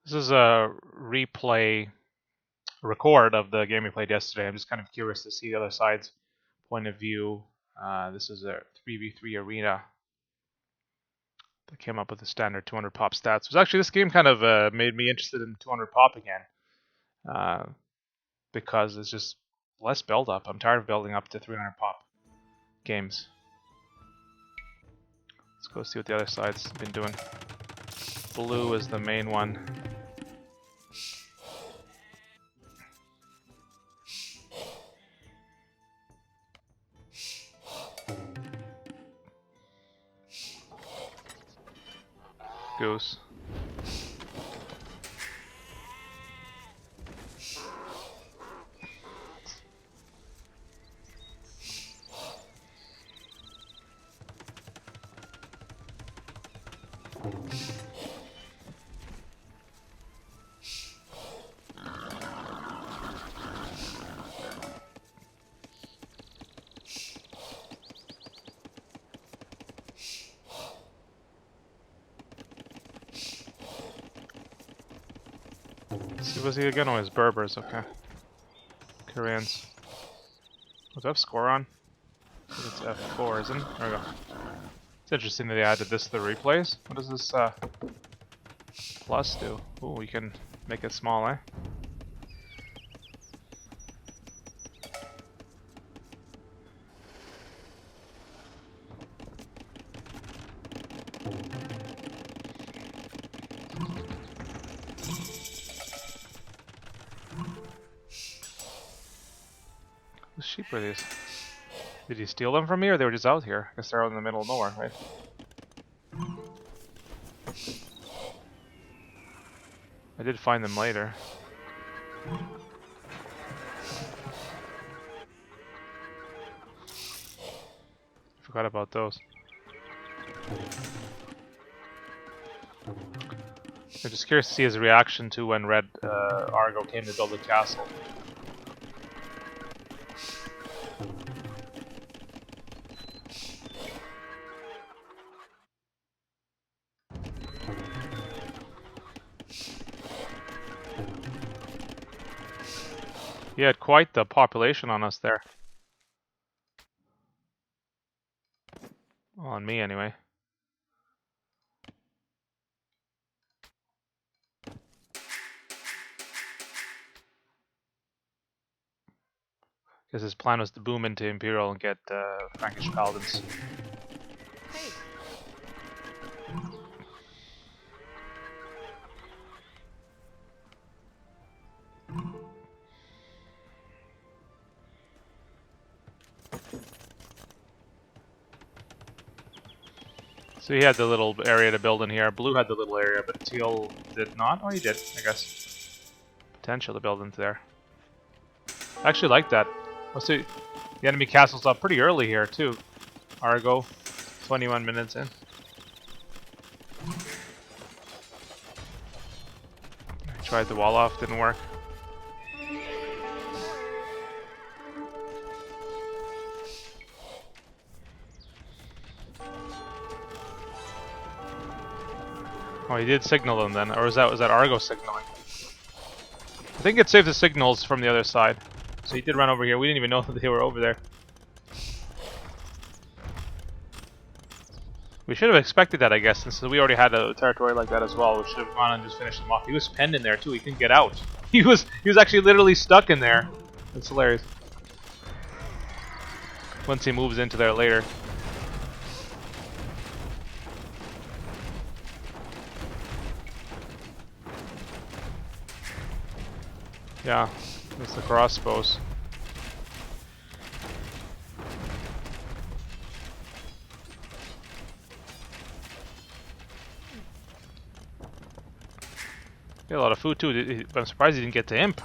This is a record of the game we played yesterday. I'm just kind of curious to see the other side's point of view. This is a 3v3 arena that came up with the standard 200 pop stats. Actually, this game kind of made me interested in 200 pop again because it's just less build up. I'm tired of building up to 300 pop games. Let's go see what the other side's been doing. Blue is the main one. Goose. Was he again? Oh, his Berbers, okay. Koreans. Was F score on? I think it's F4, isn't it? There we go. It's interesting that they added this to the replays. What does this plus do? Ooh, we can make it small, eh? Whose sheep are these? Did he steal them from me, or they were just out here? I guess they're out in the middle of nowhere, right? I did find them later. Forgot about those. I'm just curious to see his reaction to when Red Argo came to build the castle. He had quite the population on us there. Well, on me anyway. Because his plan was to boom into Imperial and get Frankish Paladins. Hey. So he had the little area to build in here. Blue had the little area, but Teal did not. Oh, he did, I guess. Potential to build into there. I actually like that. Let's see. The enemy castle's up pretty early here, too. Argo, 21 minutes in. I tried the wall off, didn't work. Oh, he did signal them then, or was that Argo signaling? I think it saved the signals from the other side. So he did run over here. We didn't even know that they were over there. We should have expected that, I guess, since we already had a territory like that as well. We should have gone and just finished him off. He was penned in there too. He couldn't get out. He was actually literally stuck in there. That's hilarious. Once he moves into there later. Yeah, that's the crossbows. Get a lot of food too. I'm surprised he didn't get to Imp.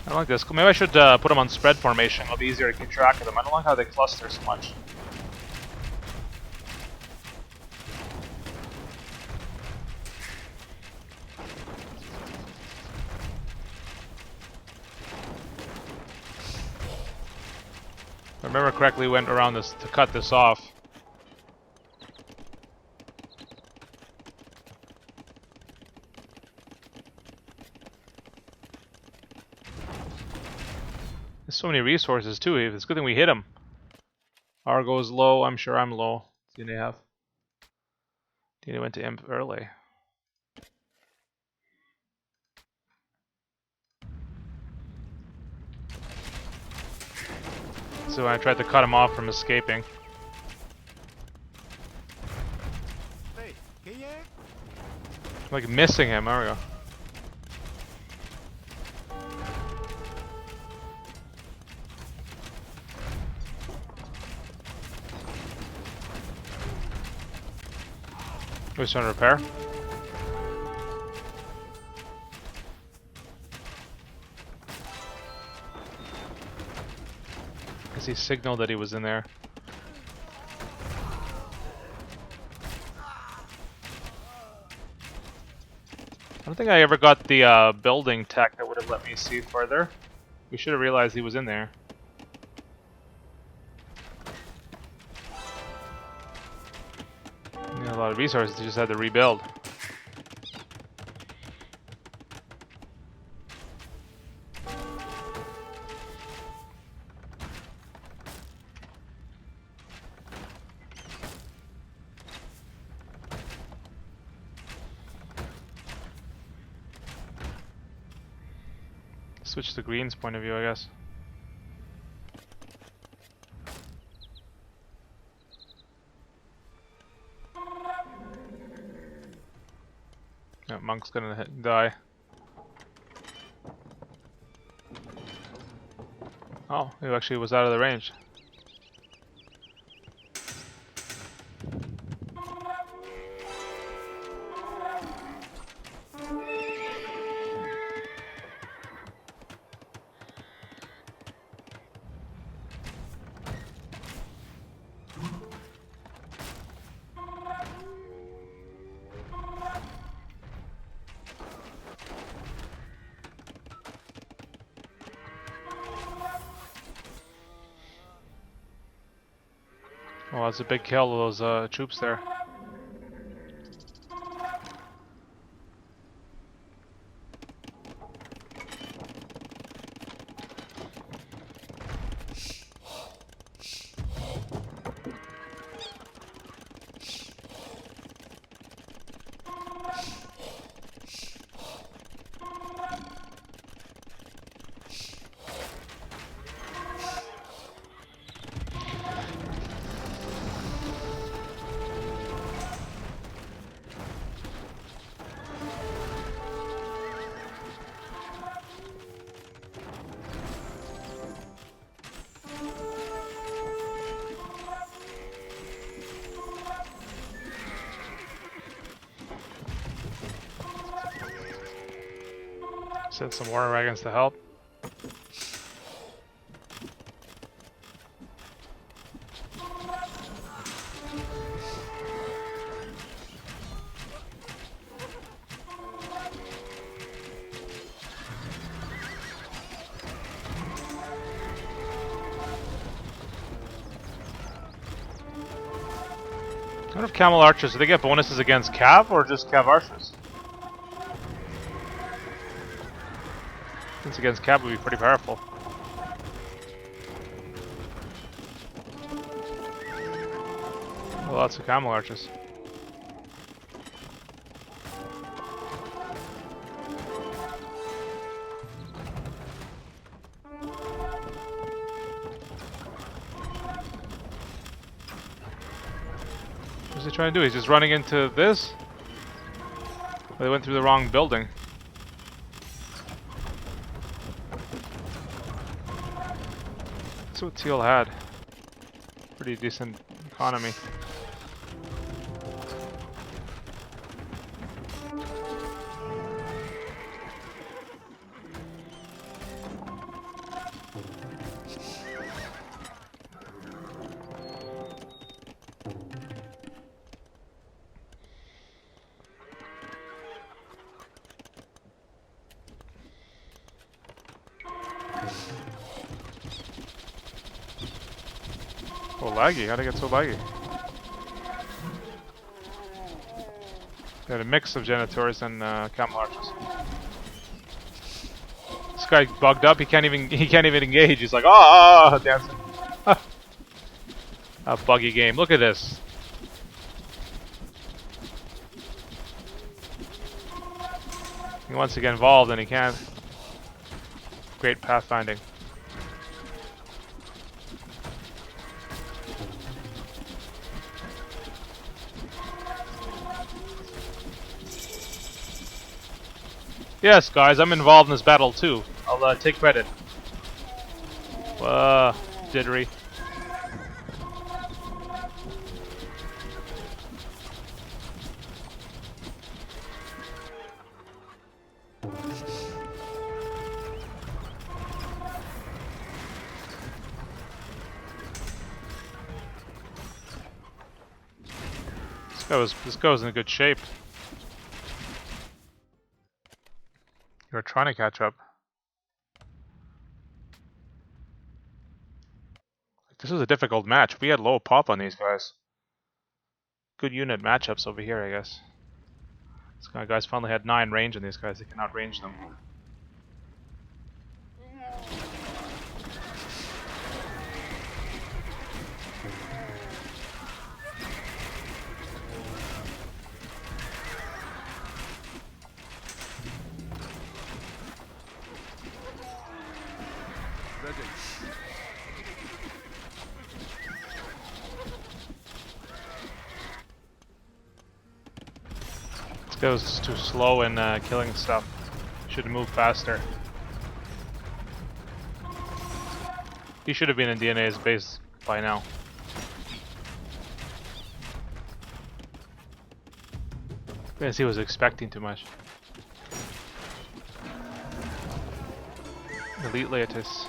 I like this. Maybe I should put them on spread formation. It'll be easier to keep track of them. I don't like how they cluster so much. If I remember correctly, went around this to cut this off. There's so many resources too. It's a good thing we hit him. Argo's low. I'm sure I'm low. DNA have. DNA went to imp early. So I tried to cut him off from escaping. Like missing him. There we go. Who's trying to repair? Because he signaled that he was in there. I don't think I ever got the building tech that would have let me see further. We should have realized he was in there. A lot of resources, they just had to rebuild. Switch to Green's point of view, I guess. Yeah, Monk's gonna die. Oh, he actually was out of the range. Well, that's a big kill of those troops there. Send some war wagons to help. I wonder if Camel Archers, do they get bonuses against Cav or just Cav Archers? Since against Cav would be pretty powerful. Lots of Camel Archers. What's he trying to do? He's just running into this? Or they went through the wrong building. That's what Teal had. Pretty decent economy. So laggy. How'd it get so laggy? Got a mix of Genitours and Camel Archers. This guy bugged up. He can't even engage. He's like, oh, dancing. A buggy game. Look at this. He wants to get involved and he can't. Great pathfinding. Yes, guys, I'm involved in this battle too. I'll take credit. Jittery. This guy's in good shape. You're trying to catch up. This is a difficult match. We had low pop on these guys. Good unit matchups over here, I guess. This guy's finally had 9 range on these guys. They can outrange them. This guy was too slow in killing stuff. Should have moved faster. He should have been in DNA's base by now. I guess he was expecting too much. Elite Laetus.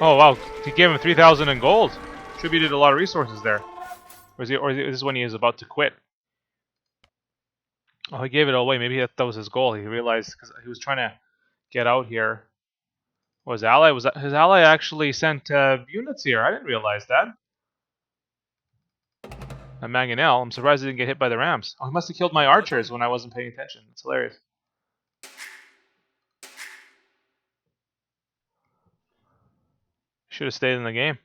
Oh wow, he gave him 3,000 in gold. Attributed a lot of resources there. Or is this when he is about to quit? Oh, he gave it away. Maybe that was his goal. He realized because he was trying to get out here. Was his ally actually sent units here? I didn't realize that. And Mangonel, I'm surprised he didn't get hit by the rams. Oh, he must have killed my archers when I wasn't paying attention. It's hilarious. Should have stayed in the game.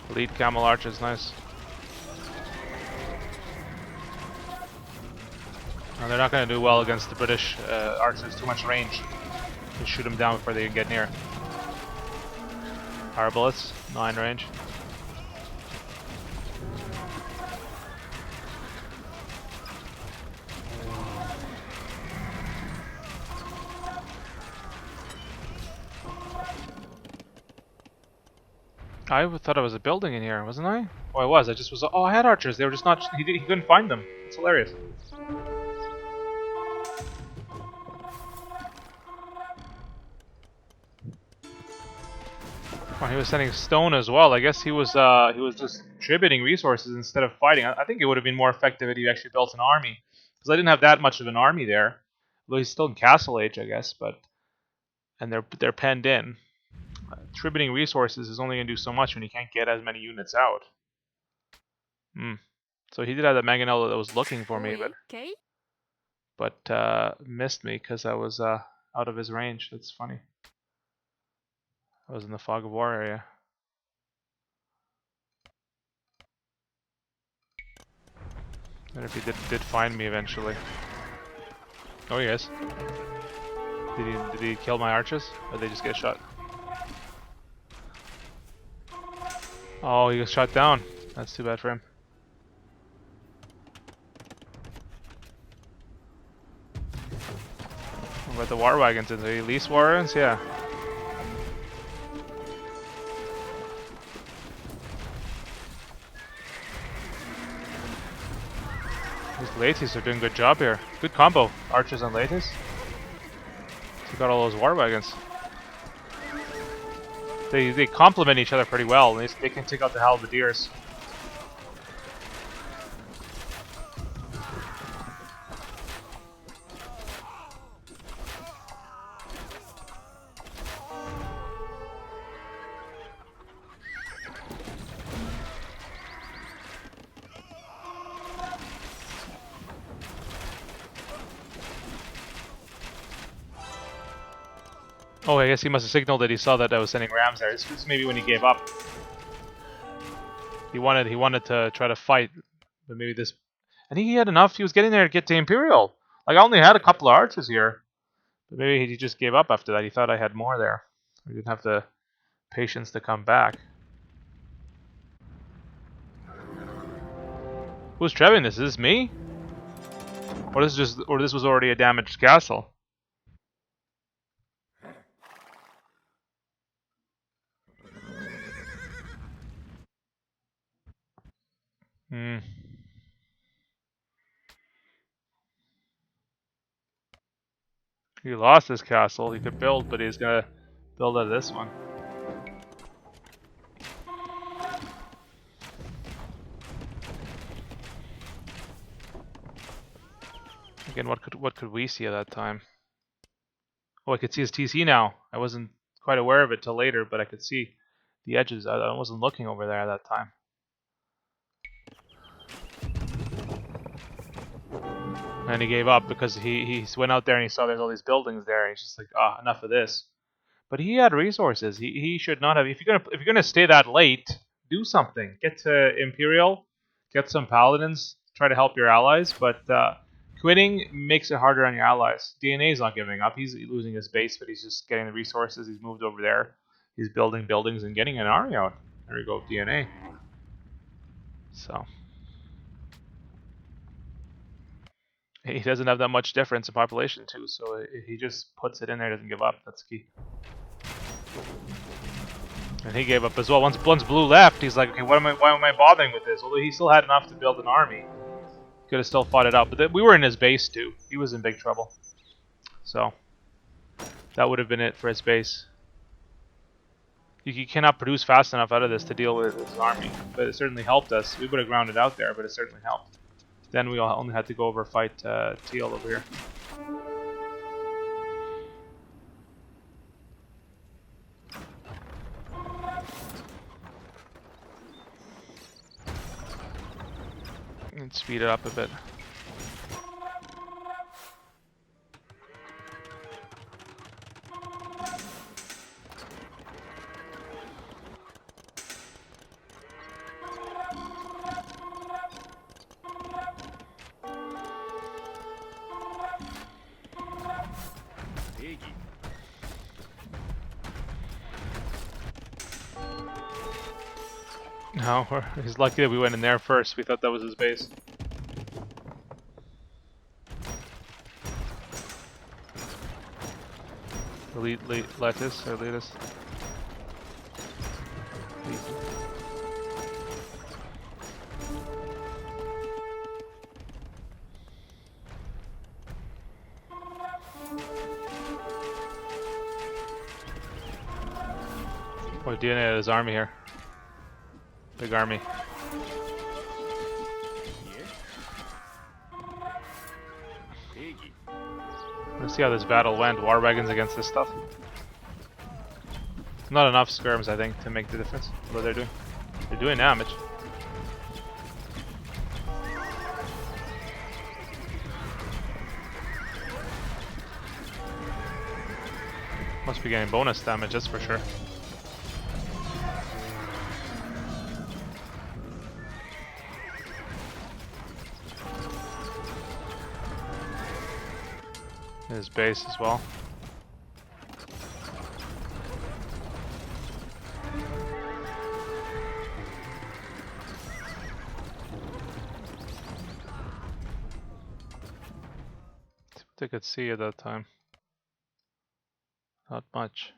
Elite Camel Archers, nice. No, they're not going to do well against the British archers. Too much range. You shoot them down before they can get near. Fire bullets, 9 range. I thought I was a building in here, wasn't I? Oh, I was. I just was. Oh, I had archers. They were just not. He couldn't find them. It's hilarious. Oh, he was sending stone as well. I guess he was just contributing resources instead of fighting. I think it would have been more effective if he actually built an army, because I didn't have that much of an army there. Although he's still in Castle Age, I guess, and they're penned in. Tributing resources is only going to do so much when you can't get as many units out. So he did have that Mangonel that was looking for me, but missed me because I was out of his range. That's funny. I was in the Fog of War area. And if he did find me eventually. Oh, he is. Did he kill my archers, or did they just get shot? Oh, he got shot down. That's too bad for him. What about the war wagons? Are they lease war wagons? Yeah. These Laetus are doing a good job here. Good combo. Archers and Laetus. You got all those war wagons. They complement each other pretty well. They can take out the halberdiers. Oh, I guess he must have signaled that he saw that I was sending rams there. This was maybe when he gave up. He wanted to try to fight, but maybe this. I think he had enough. He was getting there to get to Imperial. Like I only had a couple of archers here, but maybe he just gave up after that. He thought I had more there. We didn't have the patience to come back. Who's trebbing this? Is this me? Or this was already a damaged castle? Hmm. He lost his castle. He could build, but he's gonna build out of this one. Again, what could we see at that time? Oh, I could see his TC now. I wasn't quite aware of it till later, but I could see the edges. I wasn't looking over there at that time. And he gave up because he went out there and he saw there's all these buildings there, and he's just like, ah, enough of this. But he had resources. He should not have. If you're gonna stay that late, do something. Get to Imperial, get some paladins, try to help your allies. But quitting makes it harder on your allies. DNA's not giving up. He's losing his base, but he's just getting the resources. He's moved over there. He's building buildings and getting an army out. There we go, DNA. So he doesn't have that much difference in population too. So he just puts it in there, doesn't give up. That's key. And he gave up as well. Once Blue left, he's like, okay, why am I bothering with this? Although he still had enough to build an army. Could have still fought it out. But we were in his base too. He was in big trouble. So that would have been it for his base. You cannot produce fast enough out of this to deal with his army. But it certainly helped us. We would have grounded out there, but it certainly helped. Then we only had to go over fight Teal over here. And speed it up a bit. No, he's lucky that we went in there first. We thought that was his base. Lettuce or lettuce. Oh, DNA had his army here. Big army. Let's see how this battle went. War wagons against this stuff. Not enough skirms, I think, to make the difference. What they're doing. They're doing damage. Must be getting bonus damage, that's for sure. His base as well. See what they could see at that time. Not much.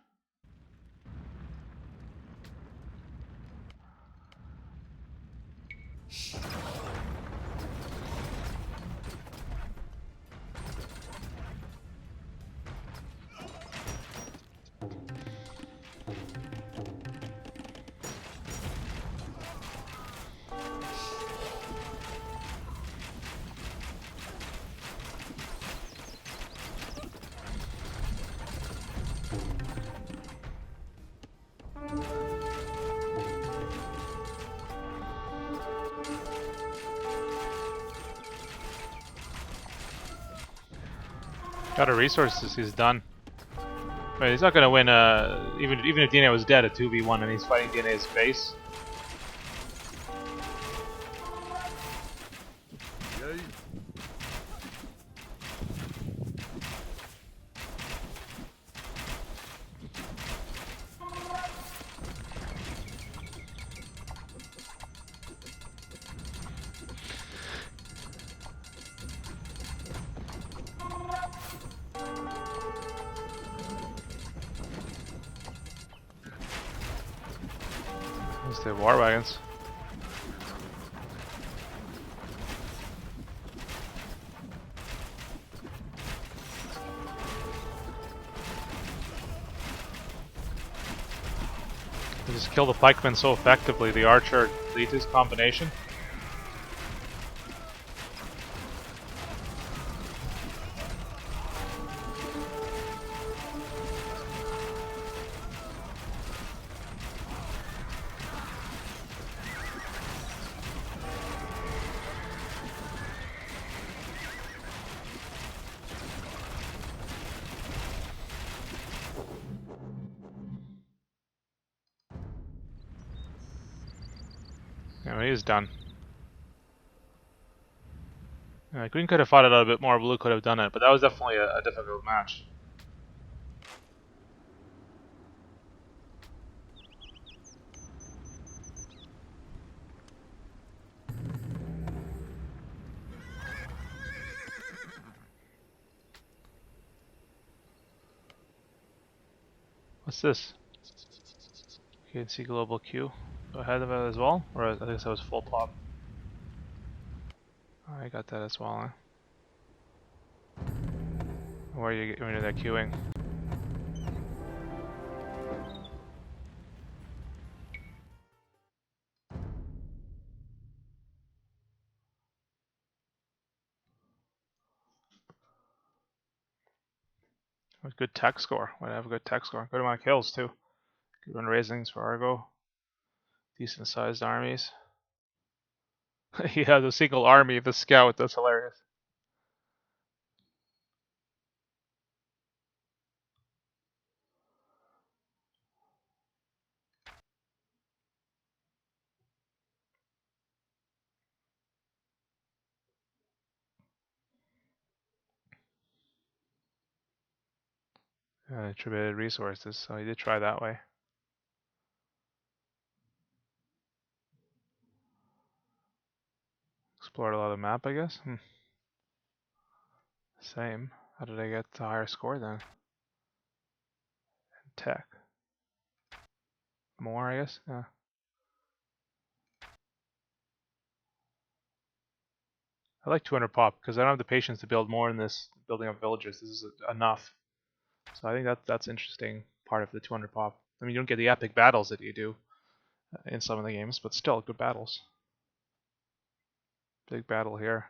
Got a resources, he's done. But he's not gonna win even if DNA was dead, a 2v1 and he's fighting DNA's base. There's the war wagons. They just kill the pikemen so effectively, the archer Leetus combination. Yeah, he's done. Green could have fought it out a bit more, blue could have done it, but that was definitely a difficult match. What's this? You can see global Q. Go ahead of it as well? Or I think that was full pop. Oh, I got that as well, huh? Where are you getting rid of that queuing? With good tech score. Might have a good tech score. Good amount of kills too. Good run raisings for Argo. Decent sized armies. He has a single army of the scout, that's hilarious. Attributed resources, so he did try that way. Explored a lot of the map, I guess. Same. How did I get a higher score then? Tech. More, I guess? Yeah. I like 200 pop because I don't have the patience to build more in this building up villages. This is enough. So I think that's interesting part of the 200 pop. I mean, you don't get the epic battles that you do in some of the games, but still good battles. Big battle here.